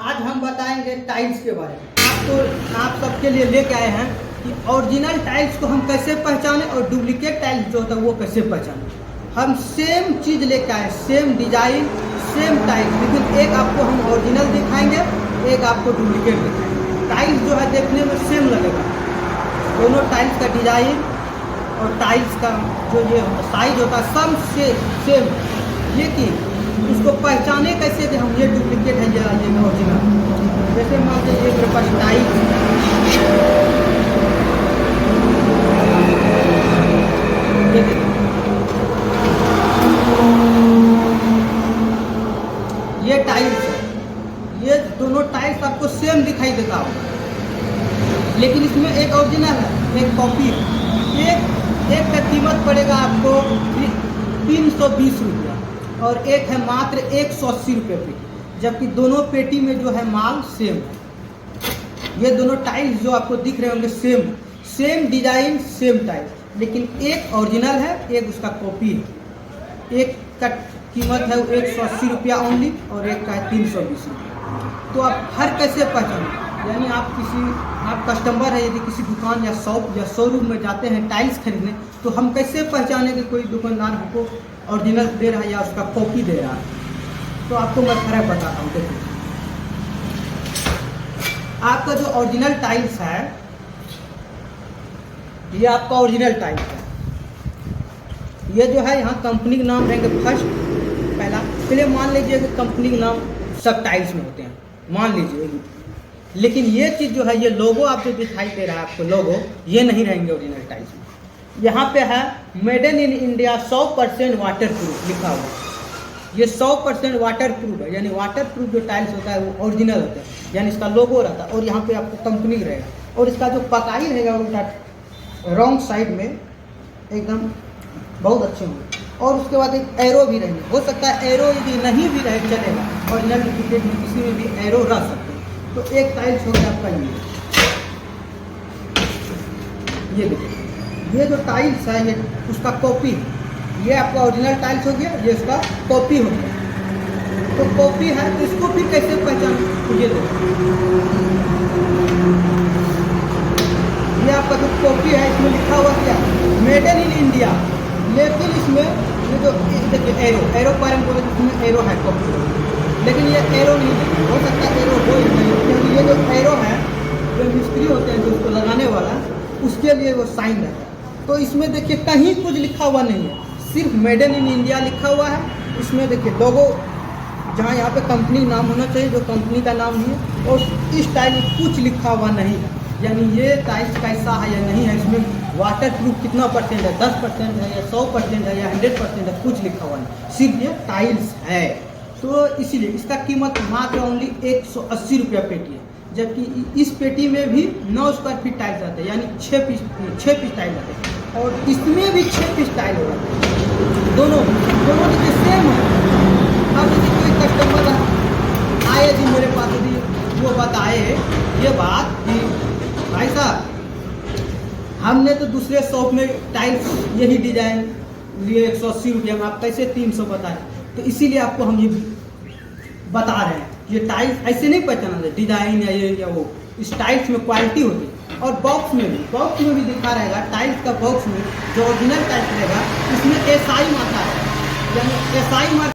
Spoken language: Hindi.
आज हम बताएंगे टाइल्स के बारे में। आप सबके लिए लेके आए हैं कि ओरिजिनल टाइल्स को हम कैसे पहचानें और डुप्लीकेट टाइल्स जो होता है वो कैसे पहचानें। हम सेम चीज़ लेके आए, सेम डिजाइन, सेम टाइल्स, लेकिन एक आपको हम ओरिजिनल दिखाएंगे, एक आपको डुप्लीकेट दिखाएंगे। टाइल्स जो है देखने में सेम लगेगा, दोनों टाइल्स का डिजाइन और टाइल्स का जो ये साइज होता है सब सेम, लेकिन उसको पहचाने कैसे कि हम ये डुप्लीकेट है या ये ओरिजिनल। जैसे मान लीजिए मेरे पास टाइल्स, ये टाइल्स है, ये दोनों टाइल्स आपको सेम दिखाई देता होगा, लेकिन इसमें एक ओरिजिनल है, एक कॉपी है। एक का कीमत पड़ेगा आपको 320 रुपया और एक है मात्र 180 रुपये पेटी, जबकि दोनों पेटी में जो है माल सेम है। ये दोनों टाइल्स जो आपको दिख रहे होंगे सेम डिजाइन, सेम टाइल्स, लेकिन एक ओरिजिनल है, एक उसका कॉपी है। एक का कीमत है 180 रुपया ओनली और एक का है 320 रुपया। तो आप हर कैसे पहचानें, यानी आप कस्टमर है, यदि किसी दुकान या शॉप या शोरूम में जाते हैं टाइल्स खरीदने, तो हम कैसे पहचानें कि कोई दुकानदार हमको ओरिजिनल दे रहा है या उसका कॉपी दे रहा है। तो आपको मैं फर्क बताता हूँ। देखिए, आपका जो ओरिजिनल टाइल्स है, ये आपका ओरिजिनल टाइल्स है। ये जो है यहाँ कंपनी के नाम रहेंगे फर्स्ट, पहला। चलिए मान लीजिए कि कंपनी के नाम सब टाइल्स में होते हैं, मान लीजिए, लेकिन ये चीज़ जो है, ये लोगो आप जो दिखाई दे रहा है आपको, लोगो ये नहीं रहेंगे ओरिजिनल टाइल्स में। यहाँ पे है made in India 100% water proof लिखा हुआ है। ये 100% वाटर प्रूफ है, यानी वाटर प्रूफ जो टाइल्स होता है वो ओरिजिनल होता है, यानी इसका लोगो रहता है। और यहाँ पे आपको कंपनी रहेगा, और इसका जो पकाई रहेगा उल्टा रॉन्ग साइड में एकदम बहुत अच्छे होंगे। और उसके बाद एक एरो भी रहेंगे, हो सकता है एरो यदि नहीं भी रहे चलेगा, ओरिजिनल डुप्लीकेट में किसी में भी एरो रह सकते हैं। तो एक टाइल्स हो गया आपका ये देखिए, ये जो टाइल्स है ये उसका कॉपी है। ये आपका ओरिजिनल टाइल्स हो गया, ये उसका कॉपी हो गया। तो कॉपी है तो इसको फिर कैसे पहचान, तो ये देखो, ये आपका जो कॉपी है इसमें लिखा हुआ क्या, मेड इन इंडिया, लेकिन इसमें ये जो देखिए एरो पर बोले इसमें एरो है कॉपी, लेकिन ये एरो नहीं है। हो सकता है एरो हो या नहीं, क्योंकि ये जो एरो है, जो मिस्त्री होते हैं जो उसको लगाने वाला, उसके लिए वो साइन रहता है। तो इसमें देखिए कहीं कुछ लिखा हुआ नहीं है, सिर्फ मेड इन इंडिया लिखा हुआ है। इसमें देखिए लोगो, जहाँ यहाँ पे कंपनी नाम होना चाहिए, जो कंपनी का नाम नहीं है, और इस टाइल में कुछ लिखा हुआ नहीं है, यानी ये टाइल्स कैसा है या नहीं है, इसमें वाटर प्रूफ कितना परसेंट है, 10% है या 100% है या 100% है, कुछ लिखा हुआ नहीं, सिर्फ ये टाइल्स है। तो इसीलिए इसका कीमत मात्र ओनली 180 रुपया पेटी है, जबकि इस पेटी में भी 9 स्क्वायर फीट टाइल्स आते हैं, यानी 6 पीस टाइल आते हैं, और इसमें भी 6 पीस टाइल हो जाते हैं। दोनों देखिए सेम है। अब यदि कोई कस्टमर आए जी मेरे पास, यदि वो बताए ये बात कि भाई साहब हमने तो दूसरे शॉप में टाइल्स यही डिजाइन लिए 180 रुपया में, आप कैसे 300 बताएं। तो इसीलिए आपको हम ये बता रहे हैं, ये टाइल्स ऐसे नहीं पहचाना जाए, डिजाइन या ये या वो, इस टाइल्स में क्वालिटी होती है। और बॉक्स में भी दिखा रहेगा, टाइल्स का बॉक्स में जो ओरिजिनल टाइल्स रहेगा उसमें SI मार्का है, यानी SI मार्का